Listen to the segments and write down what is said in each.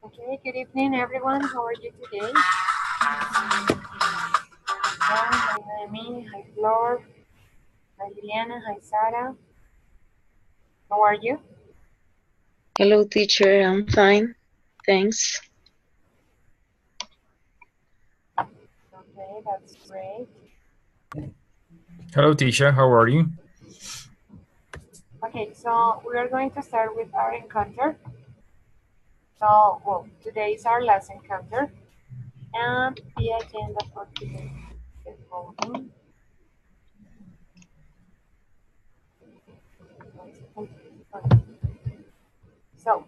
Okay, good evening, everyone. How are you today? Hi, Noemi. Hi, Flor. Hi, Liliana. Hi, Sarah. How are you? Hello, teacher. I'm fine. Thanks. Okay, that's great. Hello, teacher. How are you? Okay, so we are going to start with our encounter. So, well, today is our last encounter, and the agenda for today is following. So,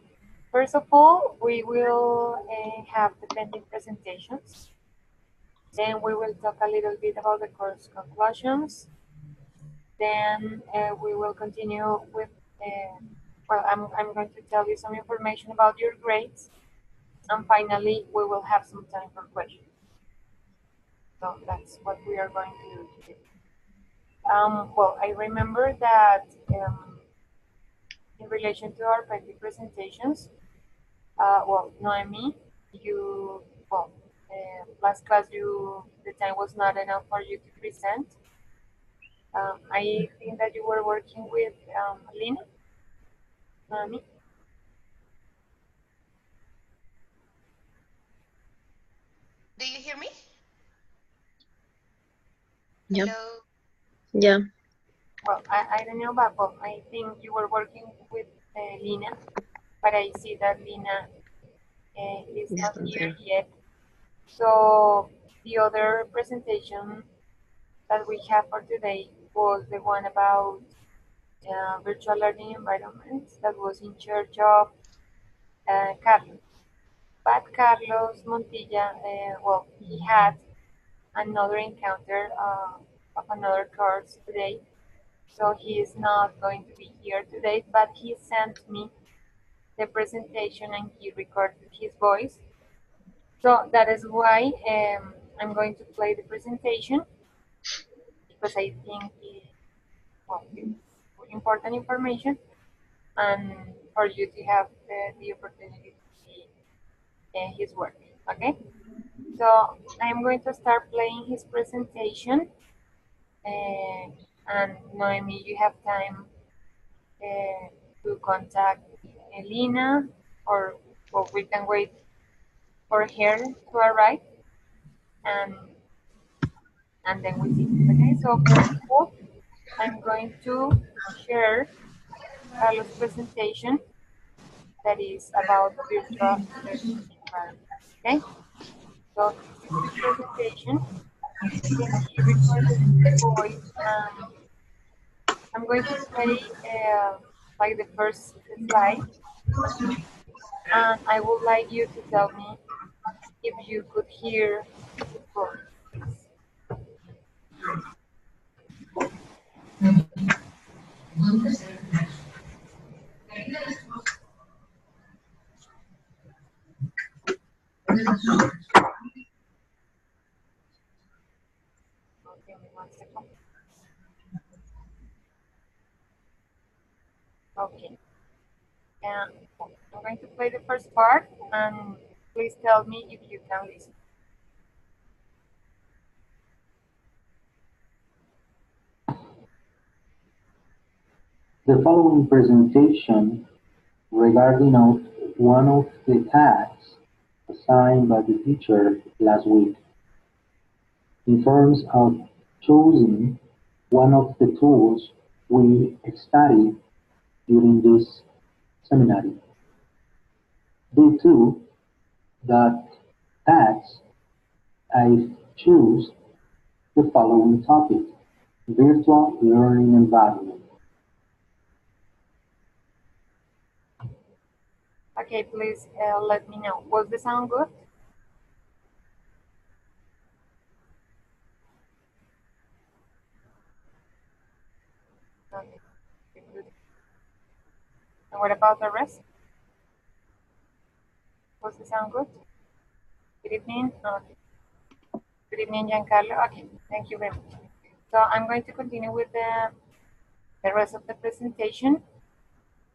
first of all, we will have the pending presentations. Then we will talk a little bit about the course conclusions. Then we will continue with, well, I'm going to tell you some information about your grades. And finally, we will have some time for questions. So that's what we are going to do today. Well, I remember that in relation to our practice presentations, well, Noemi, you, well, last class the time was not enough for you to present. I think that you were working with Lina, Mami. Do you hear me? Yep. Hello? Yeah. Well, I don't know, but well, I think you were working with Lina, but I see that Lina is It's not not here there. yet. So the other presentation that we have for today was the one about virtual learning environments that was in charge of Carlos. But Carlos Montilla, well, he had another encounter of another course today, so he is not going to be here today, but he sent me the presentation and he recorded his voice. So that is why I'm going to play the presentation because I think it's important information and for you to have the opportunity to see his work. Okay, so I'm going to start playing his presentation, and Noemi, you have time to contact Elena, or we can wait for her to arrive, and and then we see. Okay, so first of all, I'm going to share Carlos' presentation that is about virtual learning environment. Okay, so this is his presentation. And he recorded his voice. I'm going to play like the first slide, and I would like you to tell me if you could hear his voice, please. Give me 1 second. Okay. And I'm going to play the first part, and please tell me if you can listen. The following presentation regarding one of the tasks assigned by the teacher last week informs of choosing one of the tools we studied during this seminary. Due to that task, I choose the following topic: virtual learning environment. Okay, please let me know. Was the sound good? Okay, good. And what about the rest? Was the sound good? Good evening. Okay. Good evening, Giancarlo. Okay, thank you very much. So I'm going to continue with the rest of the presentation.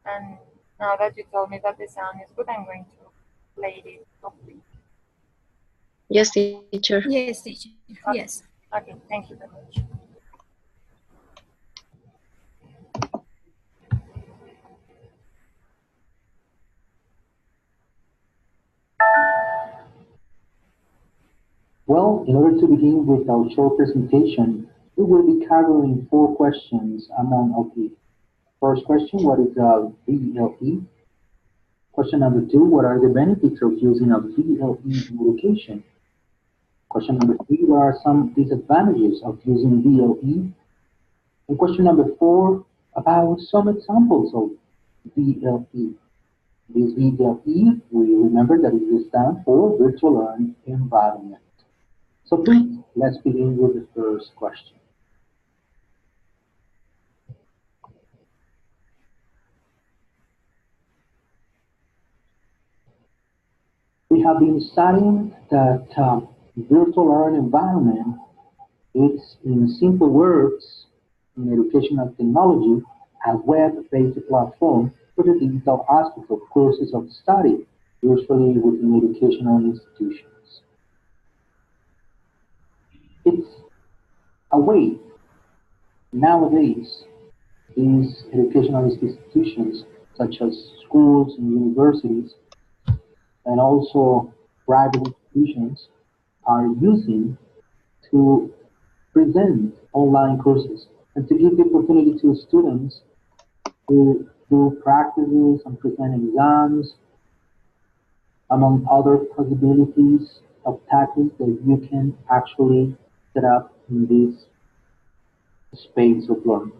And now that you told me that the sound is good, I'm going to play it complete. Yes, teacher. Yes, teacher. Okay. Yes. Okay, thank you very much. Well, in order to begin with our short presentation, we will be covering 4 questions among of these. First question, what is VLE? Question number 2, what are the benefits of using a VLE in education? Question number 3, what are some disadvantages of using VLE? And question number 4, about some examples of VLE. This VLE, we remember that it stands for Virtual Learning Environment. So please, let's begin with the first question. We have been studying that virtual learning environment is, in simple words, in educational technology, a web-based platform for the digital aspect of courses of study, usually within educational institutions. It's a way Nowadays, these educational institutions, such as schools and universities, and also private institutions, are using to present online courses and to give the opportunity to students to do practices and present exams, among other possibilities of tactics that you can actually set up in this space of learning.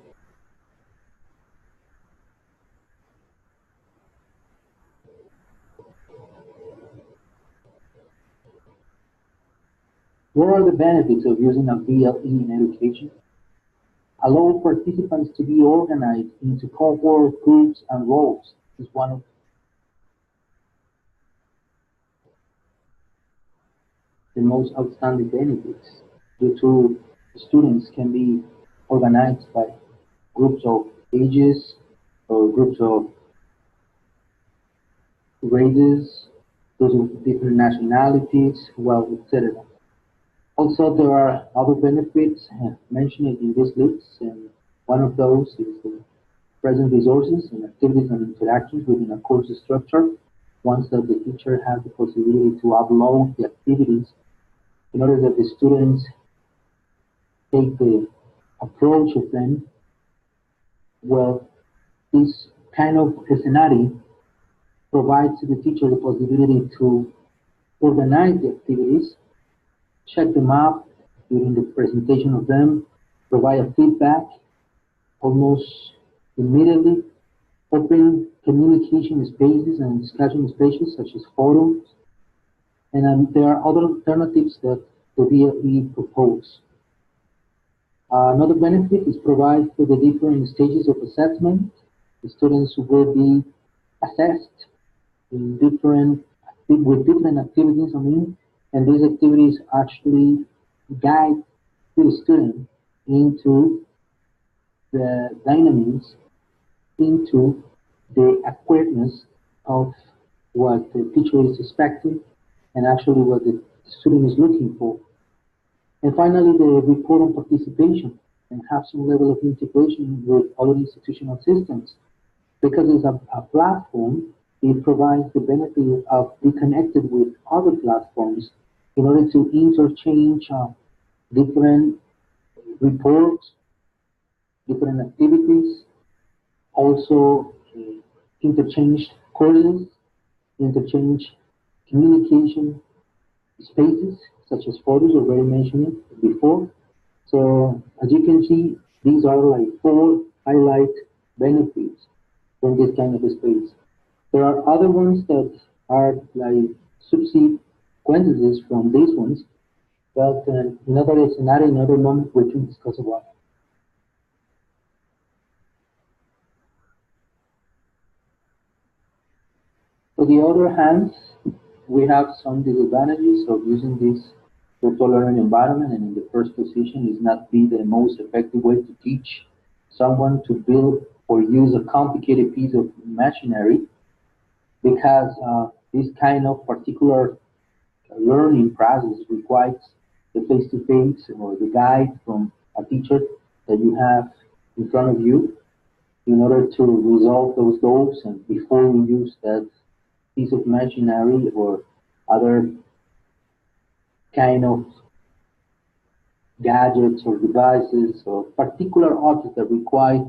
What are the benefits of using a VLE in education? Allow participants to be organized into cohort groups and roles is one of the most outstanding benefits due to students can be organized by groups of ages or groups of races, those of different nationalities, well, etc. Also, there are other benefits mentioned in this list, and one of those is the present resources and activities and interactions within a course structure. Once that the teacher has the possibility to upload the activities in order that the students take the approach of them, well, this kind of scenario provides the teacher the possibility to organize the activities, check them up during the presentation of them, provide a feedback almost immediately, open communication spaces and discussion spaces such as forums, and there are other alternatives that the VLE propose. Another benefit is provide for the different stages of assessment. The students will be assessed in with different activities, and these activities actually guide the student into the dynamics, into the awareness of what the teacher is expecting and actually what the student is looking for. And finally, the report on participation and have some level of integration with other institutional systems. Because it's a platform, it provides the benefit of being connected with other platforms in order to interchange different reports, different activities, also interchange courses, interchange communication spaces, such as photos already mentioned before. So as you can see, these are like 4 highlight benefits from this kind of a space. There are other ones that are like subsequences from these ones, but in another scenario, in another moment, we can discuss about. On the other hand, we have some disadvantages of using this virtual learning environment, and in the first position is not be the most effective way to teach someone to build or use a complicated piece of machinery, because this kind of particular learning process requires the face-to-face or the guide from a teacher that you have in front of you in order to resolve those goals, and before you use that piece of machinery or other kind of gadgets or devices or particular objects that require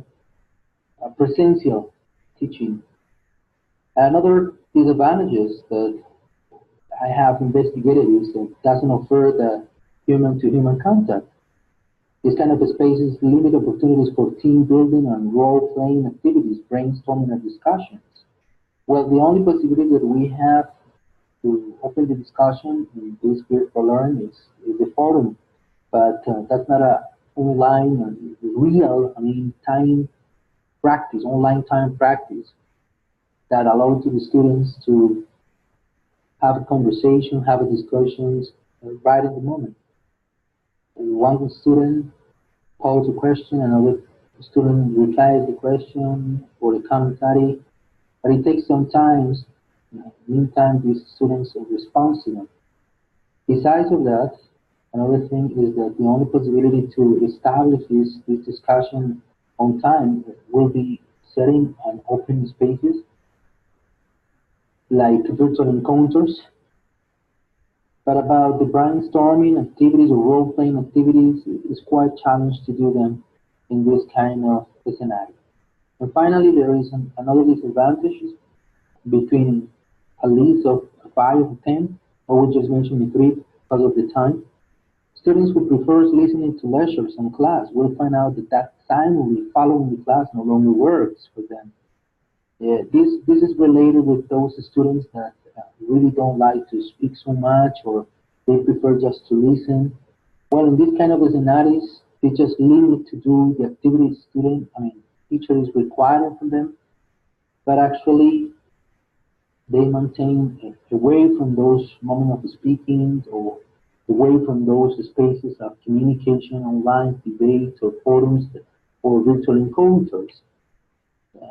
presential teaching. Another disadvantages that I have investigated is that it doesn't offer the human-to-human contact. This kind of spaces limit opportunities for team building and role-playing activities, brainstorming and discussions. Well, the only possibility that we have to open the discussion in this virtual learning is the forum, but that's not a online real, time practice, online time practice that allows the students to have a conversation, have a discussions right in the moment. One student poses a question, another student replies the question or the commentary, but it takes some time. Meantime, these students respond to them. Besides of that, Another thing is that the only possibility to establish this discussion on time will be setting an open spaces like virtual encounters. But about the brainstorming activities or role-playing activities, it's quite challenging to do them in this kind of scenario. And finally, there is another disadvantage between a list of 5 or 10, or we just mentioned the three because of the time. Students who prefer listening to lectures and class will find out that simultaneously following the class no longer works for them. Yeah, this is related with those students that really don't like to speak so much or they prefer just to listen. Well, in this kind of scenarios, they just limit to do the activities teacher is requiring from them, but actually they maintain away from those moments of speaking or away from those spaces of communication online, debates or forums or virtual encounters.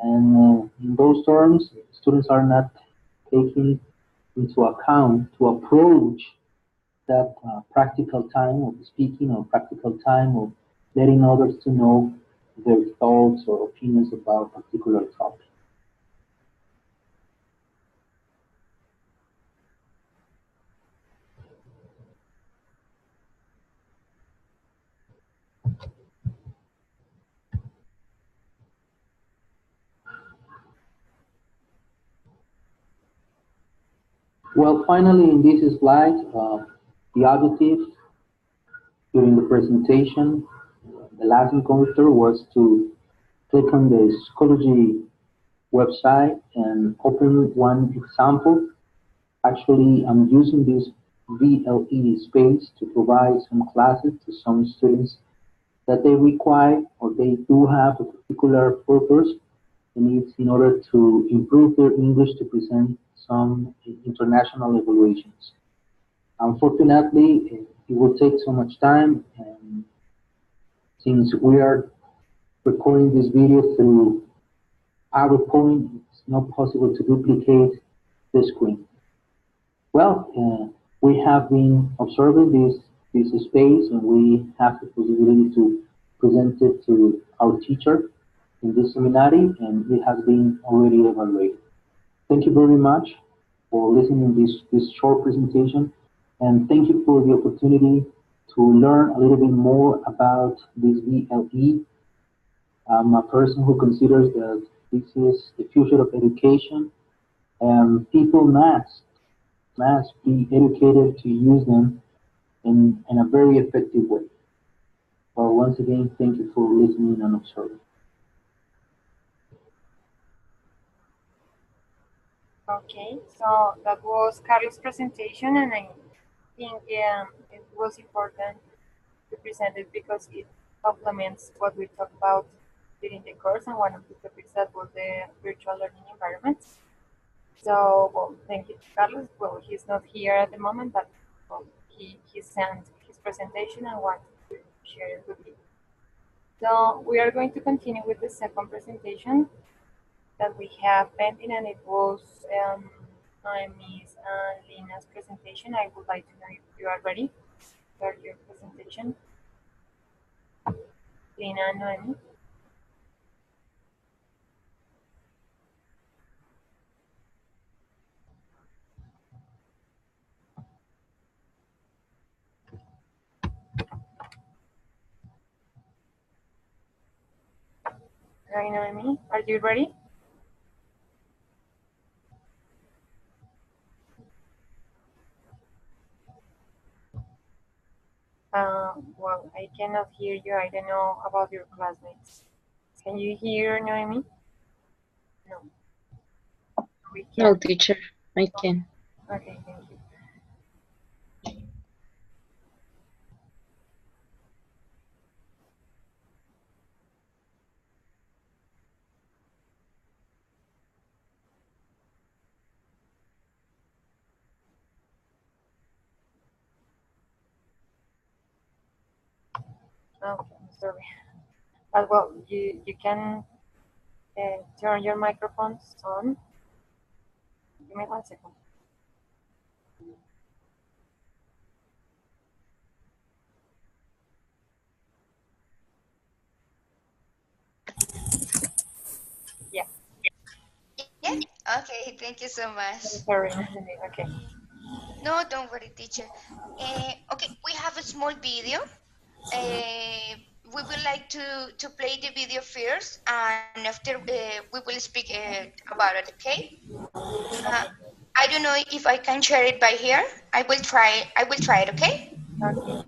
And in those terms, students are not taking into account to approach that practical time of speaking or practical time of letting others to know their thoughts or opinions about a particular topic. Well, finally, in this slide, the objective during the presentation, the last encounter was to click on the Schoology website and open one example. Actually, I'm using this VLE space to provide some classes to some students that they require or they do have a particular purpose and needs in order to improve their English to present some international evaluations. Unfortunately, it will take so much time, and since we are recording this video through PowerPoint, it's not possible to duplicate the screen. Well, we have been observing this space, and we have the possibility to present it to our teacher in this seminary, and it has been already evaluated. Thank you very much for listening to this short presentation, and thank you for the opportunity to learn a little bit more about this VLE. I'm a person who considers that this is the future of education, and people must be educated to use them in a very effective way. So once again, thank you for listening and observing. Okay, so that was Carlos' presentation, and I think it was important to present it because it complements what we talked about during the course, and one of the topics that was the virtual learning environments. So, well, thank you to Carlos. Well, he's not here at the moment, but well, he sent his presentation and wanted to share it with you. So we are going to continue with the second presentation that we have pending, and it was Miss Lina's presentation. I would like to know if you are ready to start your presentation. Lina and Noemi. Hi, Noemi. Are you ready? Well, I cannot hear you. I don't know about your classmates. Can you hear Noemi? No. We can. No, teacher, I can. Okay, thank you. Okay, I'm sorry. But well, you can turn your microphones on. Give me 1 second. Okay, thank you so much. Sorry. Okay. No, don't worry, teacher. Okay, we have a small video. We would like to play the video first, and after we will speak about it. Okay. I don't know if I can share it by here. I will try. I will try it. Okay. Okay.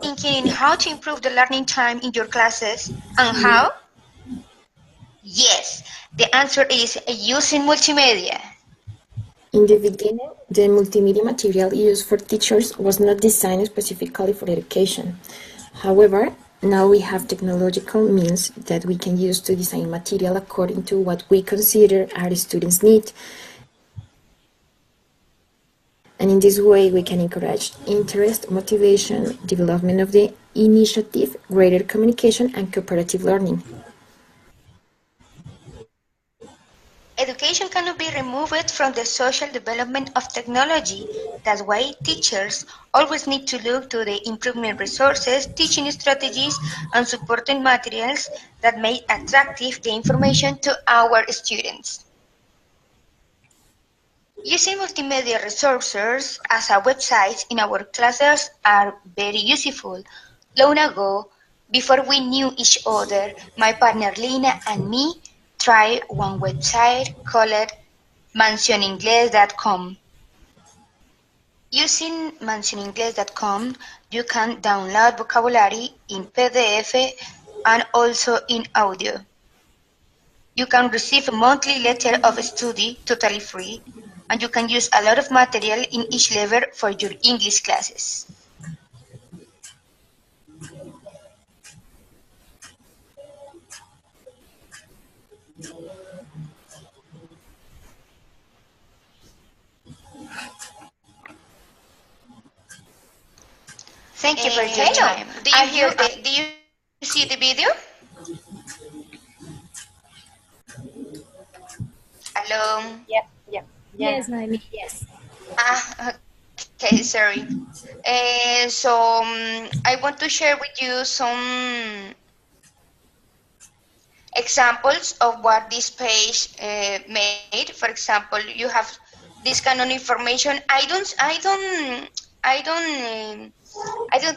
Thinking how to improve the learning time in your classes and how? Yes, the answer is using multimedia. In the beginning, the multimedia material used for teachers was not designed specifically for education. However, now we have technological means that we can use to design material according to what we consider our students' need. And in this way, we can encourage interest, motivation, development of the initiative, greater communication, and cooperative learning. Education cannot be removed from the social development of technology. That's why teachers always need to look to the improvement resources, teaching strategies, and supporting materials that make attractive the information to our students. Using multimedia resources as a website in our classes are very useful. Long ago, before we knew each other, my partner Lina and me tried one website called mansioningles.com. Using mansioningles.com, you can download vocabulary in PDF and also in audio. You can receive a monthly letter of study totally free, and you can use a lot of material in each level for your English classes. Thank you for your time. Do you see the video? Hello? Yep. Yep. Yeah. Yes, Noemi, yes. Okay, sorry. I want to share with you some examples of what this page made. For example, you have this kind of information. I don't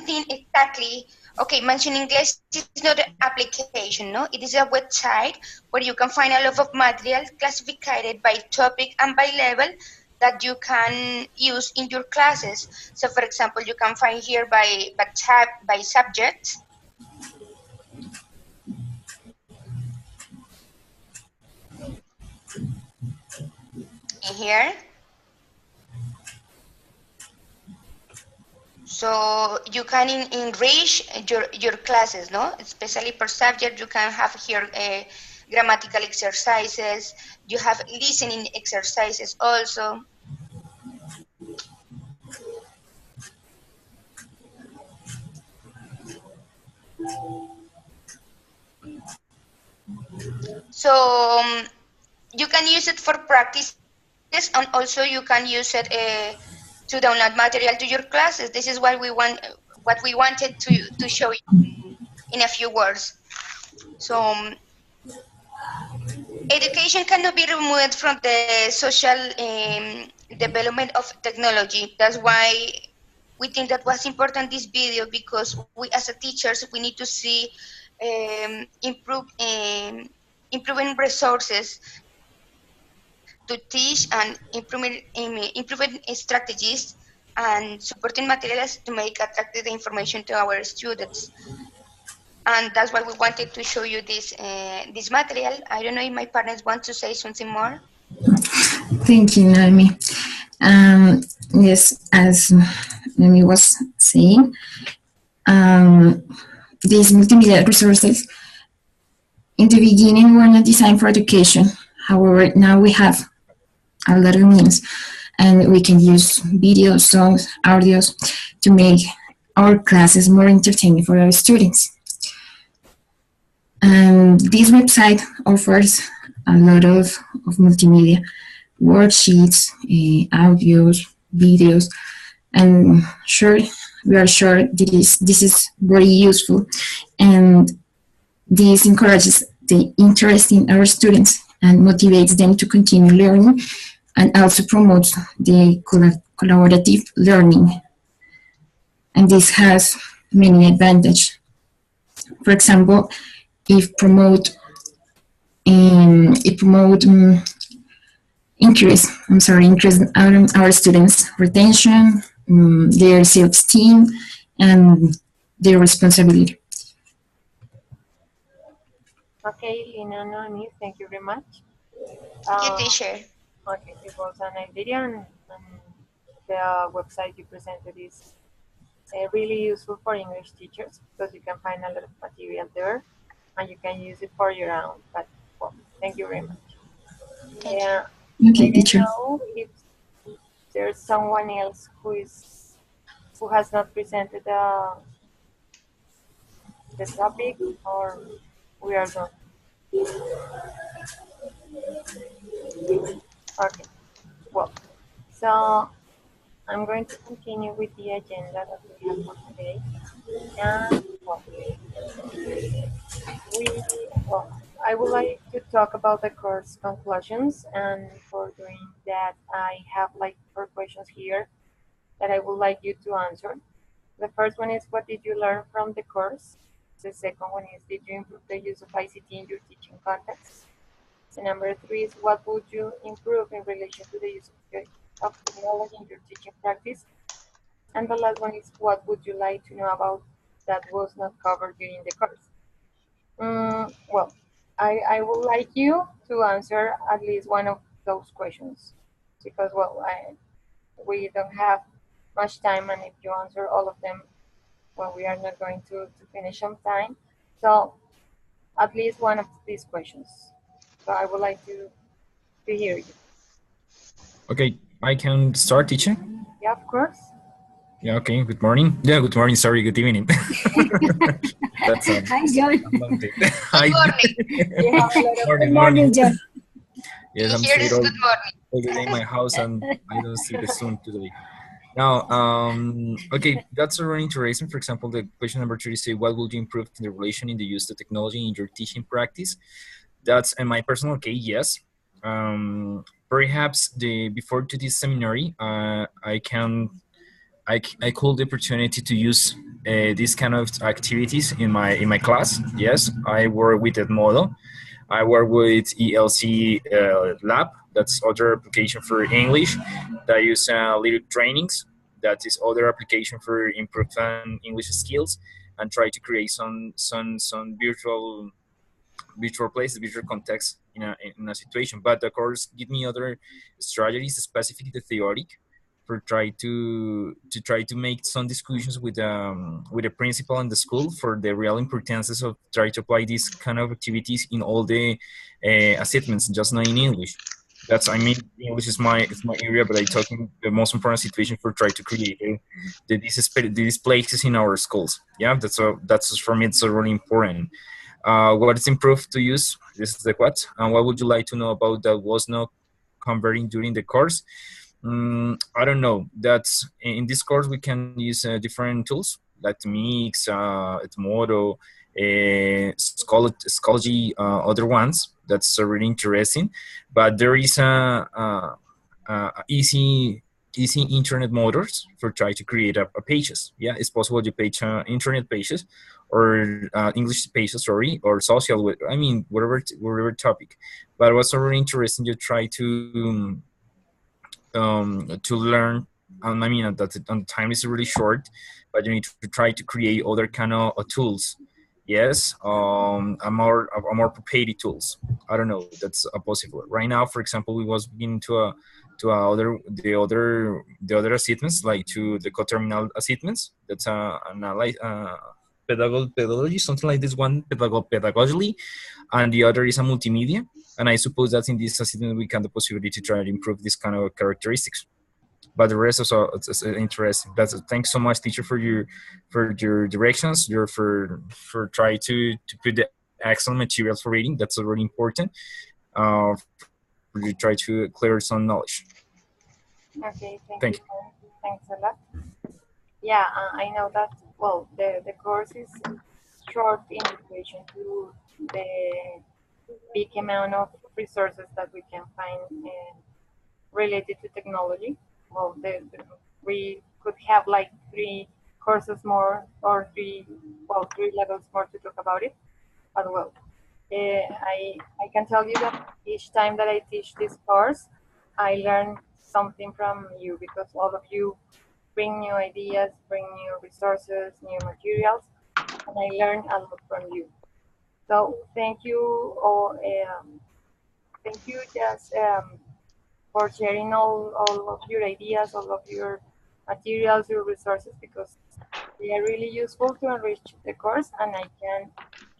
think exactly. Okay, Mentioning English is not an application, no? It is a website where you can find a lot of material classified by topic and by level that you can use in your classes. So, for example, you can find here by subject. In here. So you can enrich your classes, no? Especially per subject, you can have here grammatical exercises. You have listening exercises also. So you can use it for practice, and also you can use it to download material to your classes. This is what we wanted to show you in a few words. So education cannot be removed from the social development of technology. That's why we think that was important this video, because we as a teachers, we need to see improving resources to teach and improving strategies and supporting materials to make attractive the information to our students. And that's why we wanted to show you this this material. I don't know if my partners want to say something more. Thank you, Naomi. Yes, as Naomi was saying, these multimedia resources in the beginning were not designed for education. However, now we have a lot of means, and we can use videos, songs, audios to make our classes more entertaining for our students. And this website offers a lot of multimedia, worksheets, audios, videos, and we are sure this is very useful, and this encourages the interest in our students and motivates them to continue learning, and also promotes the collaborative learning. And this has many advantages. For example, it promote increase our students' retention, their self-esteem, and their responsibility. Okay, Lina, Noemi, thank you very much. Thank you, teacher. Okay, it was a nice video, and the website you presented is really useful for English teachers because you can find a lot of material there and you can use it for your own. But well, thank you very much. Okay, I teacher. don't know if there's someone else who has not presented the topic, or we are done. Okay. Well, so I'm going to continue with the agenda that we have for today. And I would like to talk about the course conclusions, and for doing that, I have like 4 questions here that I would like you to answer. The first one is, what did you learn from the course? The second one is, did you improve the use of ICT in your teaching context? And number 3 is, what would you improve in relation to the use of technology in your teaching practice? And the last one is, what would you like to know about that was not covered during the course? Well, I would like you to answer at least one of those questions because, well, we don't have much time, and if you answer all of them, well, we are not going to finish on time. So at least one of these questions. So I would like to hear you. Okay, I can start teaching. Yeah, of course. Yeah, okay, good morning. Yeah, good morning, sorry, good evening. That's Hi, John. Hi. Good morning, John. Yes, I'm Here is stayed good morning. all the day in my house, and I don't see the sun today. Now, okay, that's very interesting. For example, the question number 3 is, what would you improve in the relation in the use of technology in your teaching practice? That's in my personal case, yes. Perhaps before to this seminary, I called the opportunity to use these kind of activities in my class. Yes, I work with Edmodo. I work with ELC Lab. That's other application for English. That use little trainings. That is other application for improving English skills, and try to create some virtual places, virtual context in a situation. But the course give me other strategies, specifically the theoretic, for try to make some discussions with the principal and the school for the real importances of try to apply these kind of activities in all the assessments, just not in English. That's, I mean, English is my area, but I talking the most important situation for try to create these places in our schools. Yeah, that's for me, it's really important. What is improved to use? This is the what. And what would you like to know about that was not converting during the course? I don't know. That's in this course we can use different tools like Mix, Edmodo, Schoology, other ones. That's really interesting. But there is easy internet motors for try to create a pages. Yeah, it's possible to page internet pages or English pages, sorry, or social. I mean, whatever topic. But what's really interesting, you try to learn I mean that the time is really short, but you need to try to create other kind of tools. Yes, a more prepared tools. I don't know. That's possible right now. For example, we was beginning to the other assignments, like to the co-terminal assignments. That's pedagogy, something like this one, pedagogy, and the other is a multimedia. And I suppose that in this assignment we can the possibility to try to improve this kind of characteristics. But the rest also it's interesting. Thanks so much, teacher, for your directions. For try to put the excellent materials for reading. That's really important. You try to clear some knowledge. Okay, thank you. Thanks a lot. Yeah, I know that, well, the course is short in relation to the big amount of resources that we can find related to technology. Well, we could have like 3 courses more or 3 levels more to talk about it. But well, I can tell you that each time that I teach this course, I learn something from you, because all of you bring new ideas, bring new resources, new materials, and I learn a lot from you. So thank you all. Thank you just for sharing all of your ideas, all of your materials, your resources, because they are really useful to enrich the course, and I can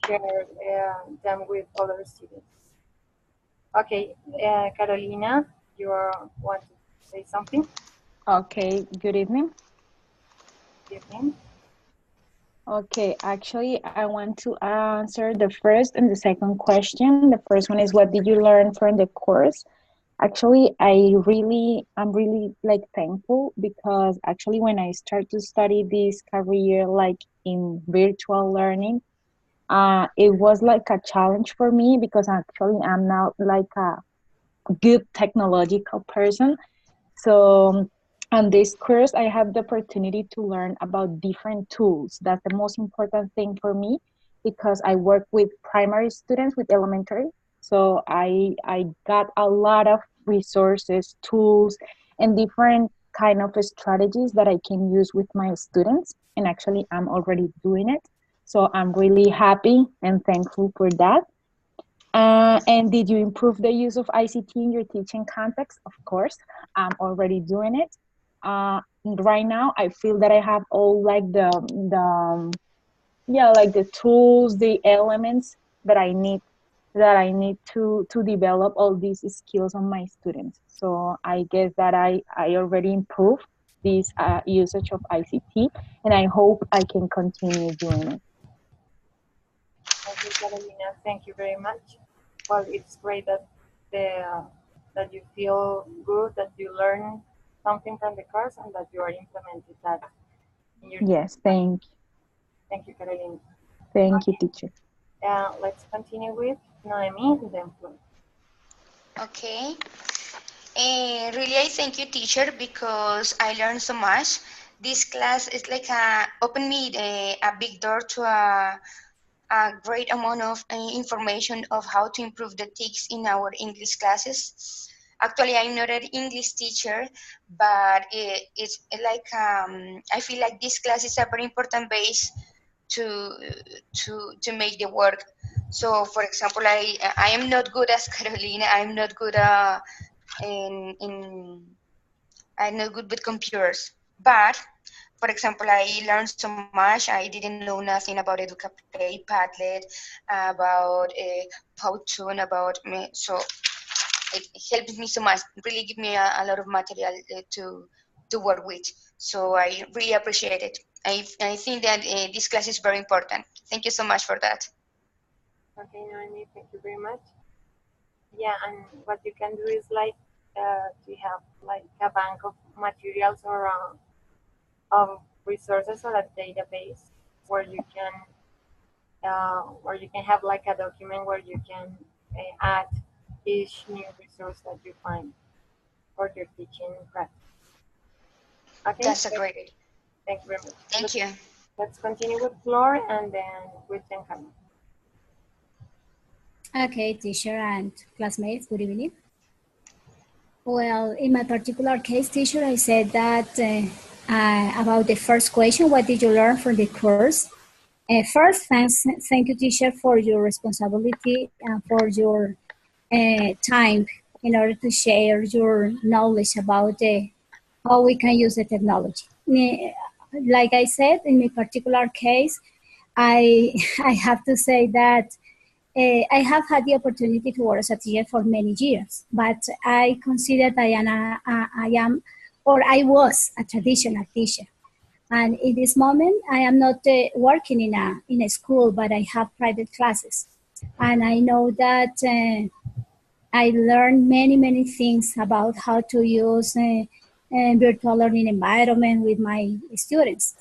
share them with other students. Okay, Carolina, you want to say something? Okay, good evening. Good evening. Okay, actually, I want to answer the first and the second question. The first one is, what did you learn from the course? Actually, I'm really like thankful, because actually when I start to study this career like in virtual learning, it was like a challenge for me, because actually I'm not like a good technological person. So on this course, I have the opportunity to learn about different tools. That's the most important thing for me, because I work with primary students, with elementary. So I got a lot of resources, tools, and different kind of strategies that I can use with my students. And actually, I'm already doing it. So I'm really happy and thankful for that. And did you improve the use of ICT in your teaching context? Of course, I'm already doing it. Right now, I feel that I have all like the tools, the elements that I need to develop all these skills on my students. So I guess that I already improved this usage of ICT, and I hope I can continue doing it. Okay, Carolina, thank you very much. Well, it's great that that you feel good, that you learn something from the course, and that you are implementing that in your Yes, thank you. Thank you, Carolina. Thank you, teacher. Let's continue with Noemi and then Flo. Okay. Really, I thank you, teacher, because I learned so much. This class is like opened me a big door to a great amount of information of how to improve the TICs in our English classes. Actually, I'm not an English teacher, but it's like I feel like this class is a very important base to make the work. So, for example, I am not good as Carolina. I'm not good I'm not good with computers, but for example, I learned so much. I didn't know nothing about Educaplay, Padlet, about Powtoon, about me. So it helped me so much. Really give me a lot of material to work with. So I really appreciate it. I think that this class is very important. Thank you so much for that. Okay, Noemi, thank you very much. Yeah, and what you can do is like to have like a bank of materials or of resources or a database where you can have like a document where you can add each new resource that you find for your teaching practice. Okay. That's a great idea. Thank you very much. Thank you. Let's continue with Flor and then with Giancarlo. Okay, teacher and classmates, good evening. Well, in my particular case, teacher, I said that about the first question, what did you learn from the course? First, thank you, teacher, for your responsibility and for your time in order to share your knowledge about how we can use the technology. Like I said, in my particular case, I I have to say that I have had the opportunity to work as a teacher for many years, but I consider that I am, or I was a traditional teacher. And in this moment, I am not working in a school, but I have private classes. And I know that I learned many things about how to use a virtual learning environment with my students.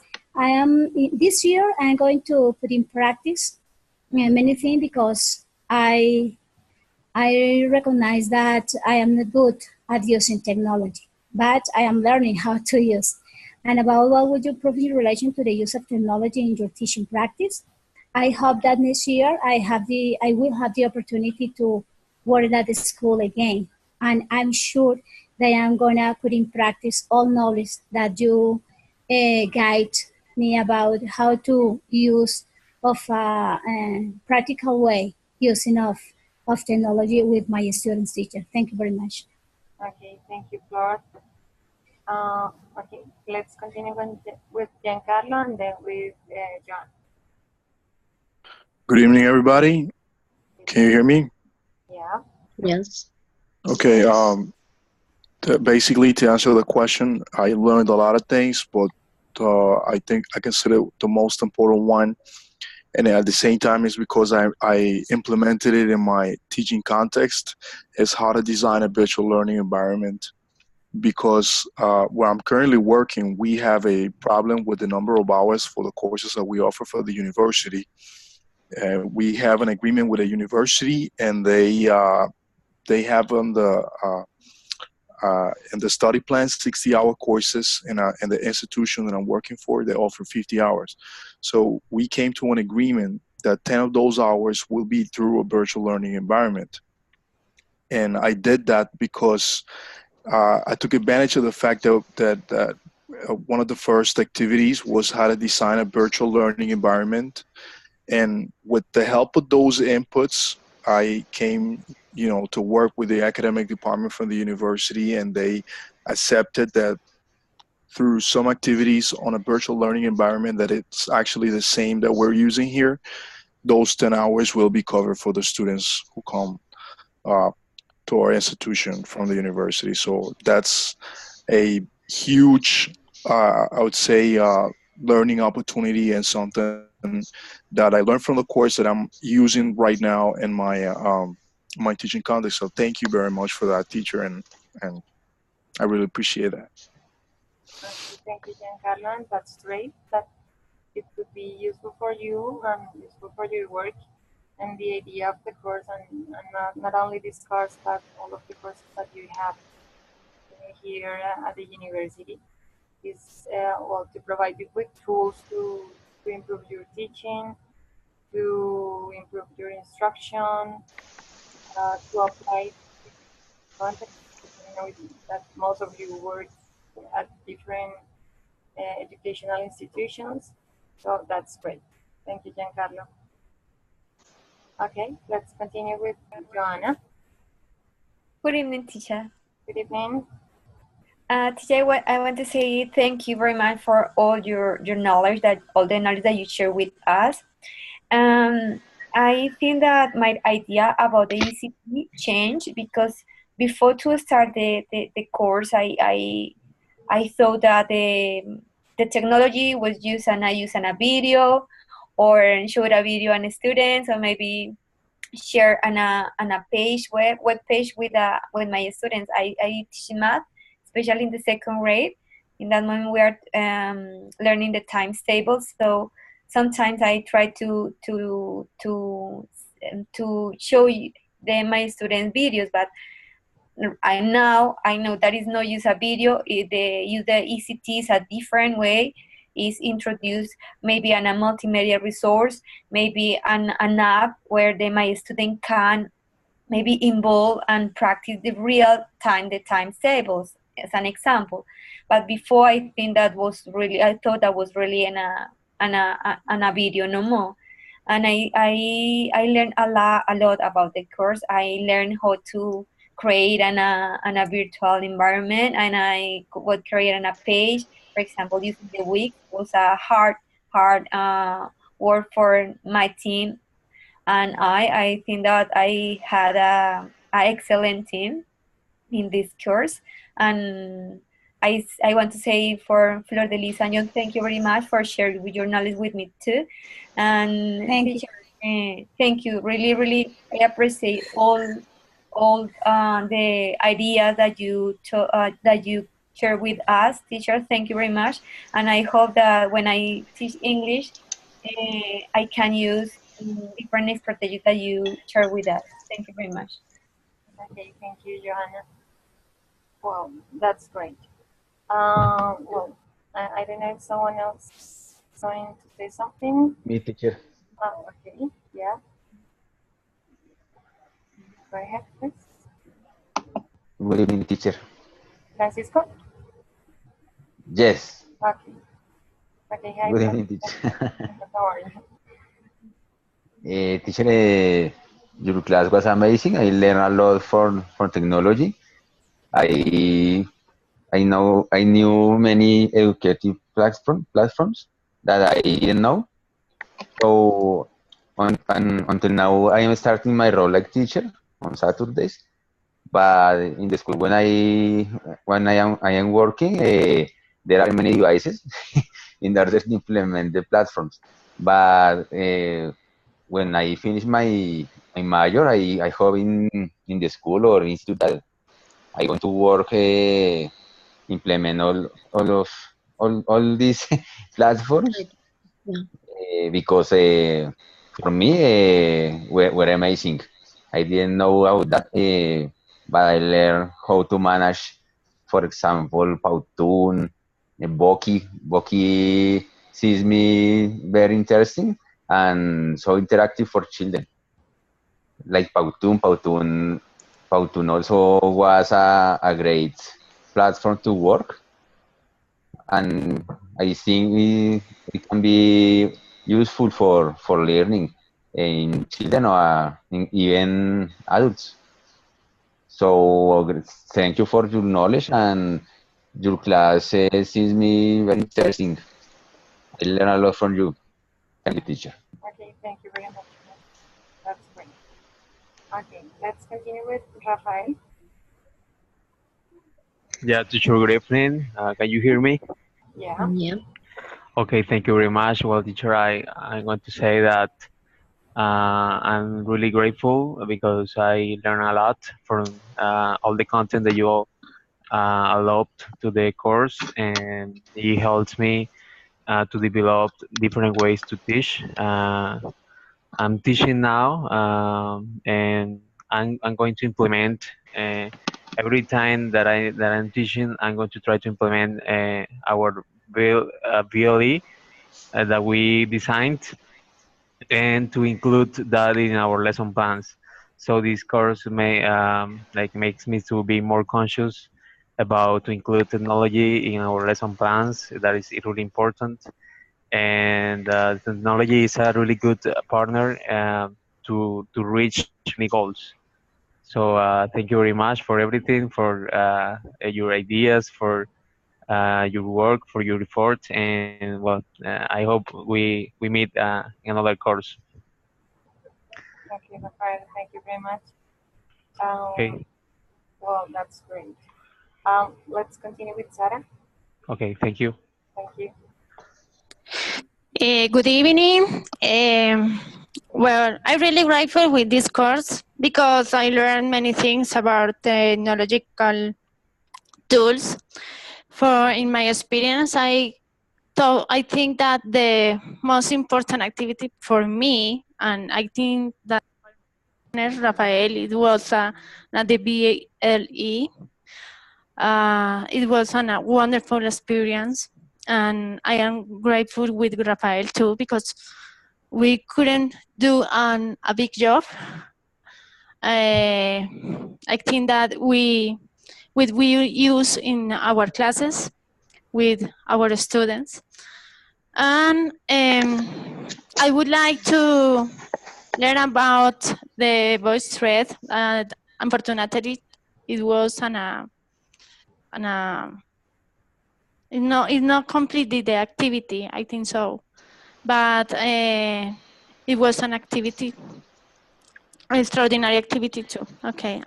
This year, I'm going to put in practice many things because I recognize that I am not good at using technology, but I am learning how to use. And about what would you prove in relation to the use of technology in your teaching practice? I hope that next year I will have the opportunity to work at the school again. And I'm sure that I'm gonna put in practice all knowledge that you guide me about how to use of a practical way using of technology with my students teacher. Thank you very much. Okay, thank you, Flor. Okay, let's continue with Giancarlo and then with John. Good evening, everybody. Can you hear me? Yeah. Yes. Okay. Basically, to answer the question, I learned a lot of things, but I think I consider the most important one, and at the same time, is because I implemented it in my teaching context, is how to design a virtual learning environment. Because where I'm currently working, we have a problem with the number of hours for the courses that we offer for the university. We have an agreement with a university, and they have on in the study plan 60-hour courses, and in the institution that I'm working for, they offer 50 hours. So we came to an agreement that 10 of those hours will be through a virtual learning environment. And I did that because I took advantage of the fact that one of the first activities was how to design a virtual learning environment. And with the help of those inputs, I came, to work with the academic department from the university, and they accepted that through some activities on a virtual learning environment that it's actually the same that we're using here, those 10 hours will be covered for the students who come to our institution from the university. So that's a huge, I would say, learning opportunity, and something that I learned from the course that I'm using right now in my teaching context. So thank you very much for that, teacher, and I really appreciate that. Okay, thank you, Giancarlo, and that's great. That it could be useful for you and useful for your work. And the idea of the course, and not only this course, but all of the courses that you have here at the university, is to provide you with tools to improve your teaching, to improve your instruction, to apply context. That most of you work at different educational institutions, so that's great. Thank you, Giancarlo. Okay, let's continue with Joanna. Good evening, teacher. Good evening. Teacher, I want to say thank you very much for all your knowledge, all the knowledge that you share with us. I think that my idea about the ECT changed because before to start the course, I thought that the technology was used, and I use a video or showed a video on students, or maybe share on a page, web page with my students. I teach math, especially in the second grade. In that moment, we are learning the times table. So sometimes I try to show my students videos, but I know that is no use a video. They use the ECTs a different way. Is introduced maybe on a multimedia resource, maybe an app where my student can maybe involve and practice the times tables as an example. But before, I think that was really, I thought that was really in a video no more. And I learned a lot about the course. I learned how to create a virtual environment, and I would create a page. For example, using the Wix was a hard work for my team, and I think that I had a excellent team in this course. And I want to say for Flor de Lis and John, thank you very much for sharing with your knowledge with me too. And Thank you. thank you. Really, I appreciate all the ideas that you share with us, teacher. Thank you very much. And I hope that when I teach English, I can use different strategies that you share with us. Thank you very much. Okay, thank you, Johanna. Well, that's great. Well, I don't know if someone else is going to say something. Me, teacher. Okay, yeah. Go ahead, please. Good evening, teacher. Francisco? Yes. Okay. Okay, hi. Good evening, teacher. How are you? Teacher, your class was amazing. I learned a lot from technology. I knew many educative platforms that I didn't know. So until now, I am starting my role like teacher on Saturdays. But in the school, when I am working, there are many devices in order to implement the platforms. But when I finish my major, I hope in the school or institute that I want to work implement all these platforms because for me were amazing. I didn't know about that, but I learned how to manage, for example, Powtoon, Boki. Boki seems me very interesting and so interactive for children. Like Powtoon also was a great platform to work, and I think it can be useful for learning in children or in even adults. So thank you for your knowledge, and your class seems me very interesting. I learn a lot from you. Thank you, teacher. Okay, thank you very much. That's great. Okay, let's continue with Rafael. Yeah, teacher, good evening. Can you hear me? Yeah. Yeah. Okay, thank you very much. Well, teacher, I want to say that I'm really grateful because I learned a lot from all the content that you allowed to the course, and it helps me to develop different ways to teach. I'm teaching now, and I'm going to implement every time that I'm teaching. I'm going to try to implement our VLE that we designed, and to include that in our lesson plans. So this course makes me to be more conscious about to include technology in our lesson plans. That is really important, and technology is a really good partner to reach many goals. So thank you very much for everything, for your ideas, for your work, for your effort, and well, I hope we meet in another course. Okay, Rafael, thank you very much. Okay. Well, that's great. Let's continue with Sarah. Okay, thank you. Thank you. Good evening. Well, I'm really grateful with this course because I learned many things about technological tools. For in my experience, I think that the most important activity for me, and I think that Rafael, it was the VLE. It was a wonderful experience, and I am grateful with Rafael too because we couldn't do a big job, I think that we use in our classes with our students. And I would like to learn about the voice thread. Unfortunately, it was it's not completely the activity, I think so. But it was an activity, extraordinary activity too. Okay.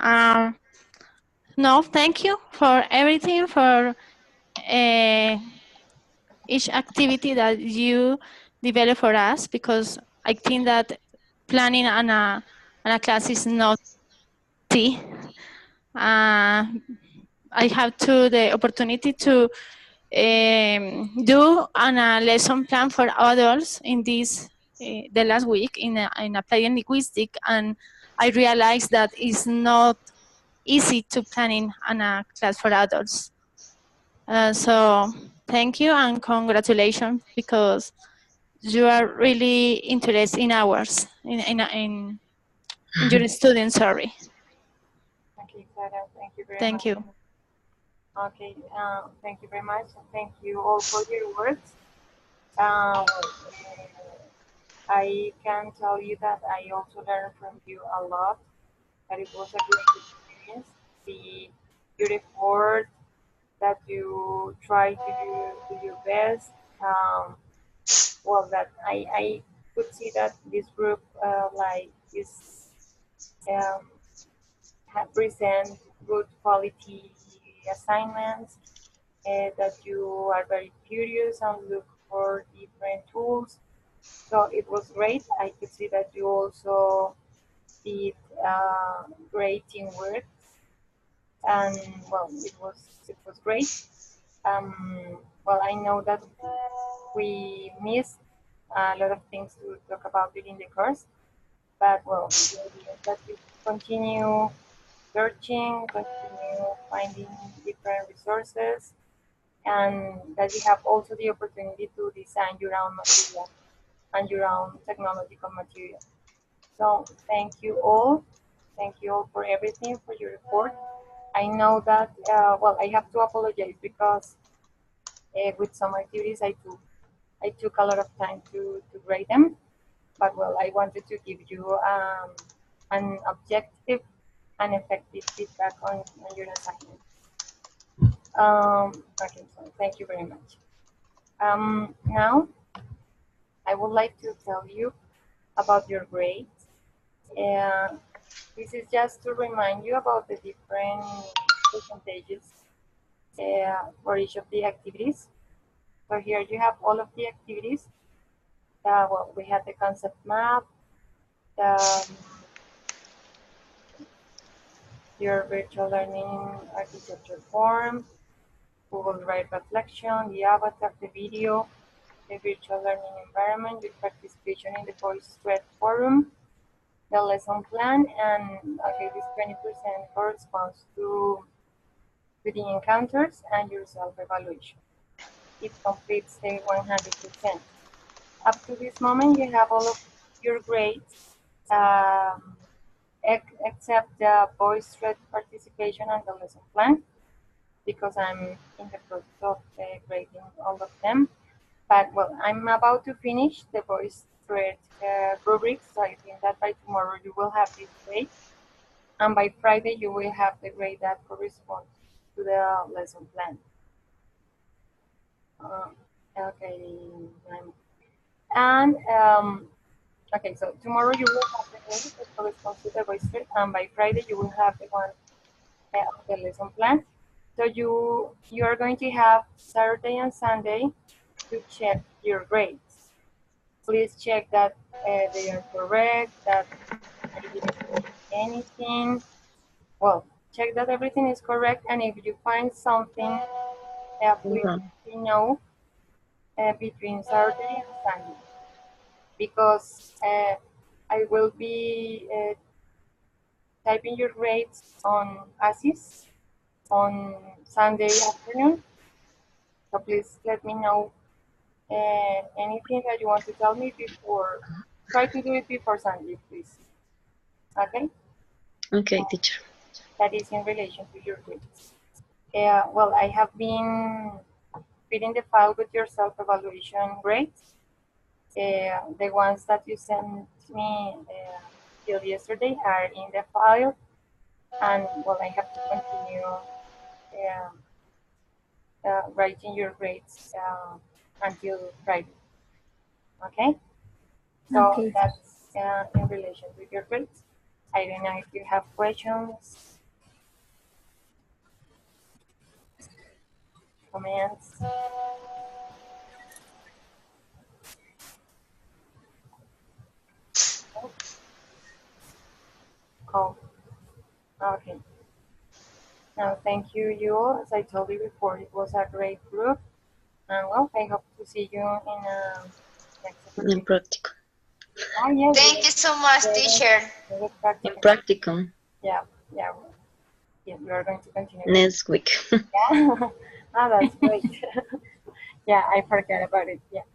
No, thank you for everything, for each activity that you develop for us, because I think that planning on a class is not easy. I have the opportunity to do a lesson plan for adults in this the last week in applied linguistics, and I realized that it's not easy to planning on a class for adults. So thank you and congratulations, because you are really interested in ours, in your students. Sorry. Okay, Clara, thank you very Thank much. you. Okay, thank you very much. Thank you all for your words. I can tell you that I also learned from you a lot, that it was a great experience. See your effort, that you try to do your best. Well, that I could see that this group like is present good quality assignments, that you are very curious and look for different tools. So it was great. I could see that you also did great teamwork, and well, it was great. Well, I know that we missed a lot of things to talk about during the course, but well, the idea is that you continue searching, continue finding different resources, and that you have also the opportunity to design your own material and your own technological material. So thank you all. Thank you all for everything, for your report. I know that, well, I have to apologize because with some activities I took a lot of time to grade them, but well, I wanted to give you an objective and effective feedback on your assignment. Okay, so thank you very much. Now, I would like to tell you about your grades. This is just to remind you about the different percentages for each of the activities. So here you have all of the activities. Well, we have the concept map, your virtual learning architecture form, Google Drive reflection, the avatar, the video, the virtual learning environment, your participation in the Voice Thread forum, the lesson plan, and okay, this 20% corresponds to the encounters and your self-evaluation. It completes the 100%. Up to this moment, you have all of your grades, except the Voice Thread participation and the lesson plan, because I'm in the process of grading all of them. But well, I'm about to finish the Voice Thread rubrics, so I think that by tomorrow you will have this grade, and by Friday you will have the grade that corresponds to the lesson plan. Okay, and okay, so tomorrow you will have the grade that corresponds to the Voice Thread, and by Friday you will have the one of the lesson plan. So you are going to have Saturday and Sunday to check your grades. Please check that they are correct, that I didn't miss anything. Well, check that everything is correct, and if you find something, please let me know between Saturday and Sunday, because I will be typing your grades on ASIS on Sunday afternoon. So please let me know anything that you want to tell me before. Try to do it before Sunday, please. Okay? Okay, teacher. That is in relation to your grades. Well, I have been filling the file with your self-evaluation grades. The ones that you sent me till yesterday are in the file, and well, I have to continue writing your grades until Friday. Okay? So Okay. that's in relation with your grades. I don't know if you have questions, comments. Oh, okay. Now, thank you, you all. As I told you before, it was a great group. And well, I hope to see you in next In opportunity. practical. Oh, yes. Thank you so much, teacher. In practical. Yeah, yeah. Yeah, we are going to continue. Next week. Yeah. Oh, that's great. Yeah, I forgot about it. Yeah.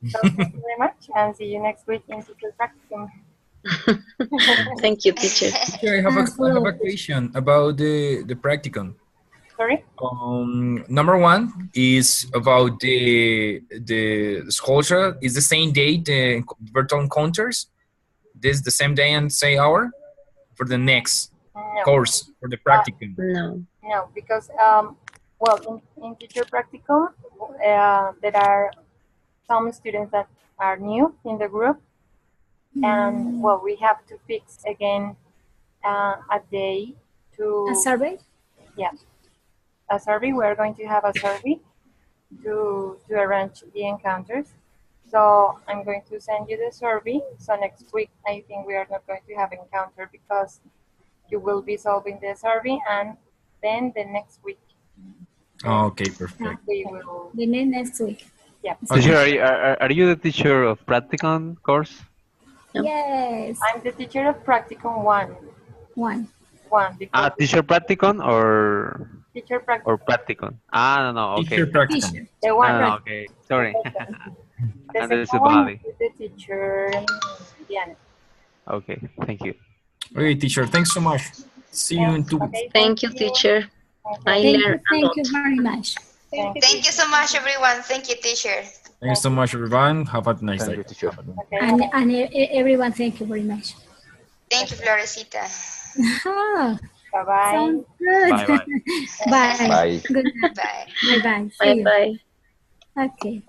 So thank you very much, and see you next week in Teacher Practicum. Thank you, teacher. Teacher, I have a question about the practicum. Sorry? Number one is about the scholarship. Is the same day the virtual encounters? This the same day and same hour for the next course for the practicum? No. No, because well, in Teacher Practicum, there are some students that are new in the group, and well, we have to fix again a day to A survey? Yeah, a survey. We're going to have a survey to arrange the encounters. So I'm going to send you the survey. So next week, I think we are not going to have encounter because you will be solving the survey, and then the next week Okay, perfect. we will. The next week. Yeah. Teacher, are you the teacher of practicum course? Yes. I'm the teacher of Practicum 1. One. Because Teacher practicum or teacher practicum. or practicum? No, okay. Teacher practicum. The one. Okay, sorry. The Understood, second one Bali. is the teacher Diana. Okay, thank you. Okay, teacher, thanks so much. See you in 2 weeks. Okay, Thank you, teacher. I learned a Thank lot. you very much. Thank you so much, everyone. Thank you, teacher. Thanks so much, everyone. Have a nice day. And everyone, thank you very much. Thank you, Florecita. Bye-bye. Sounds good. Bye-bye. Bye. Bye. Good night. Bye. Bye-bye. See Bye you. bye. Okay.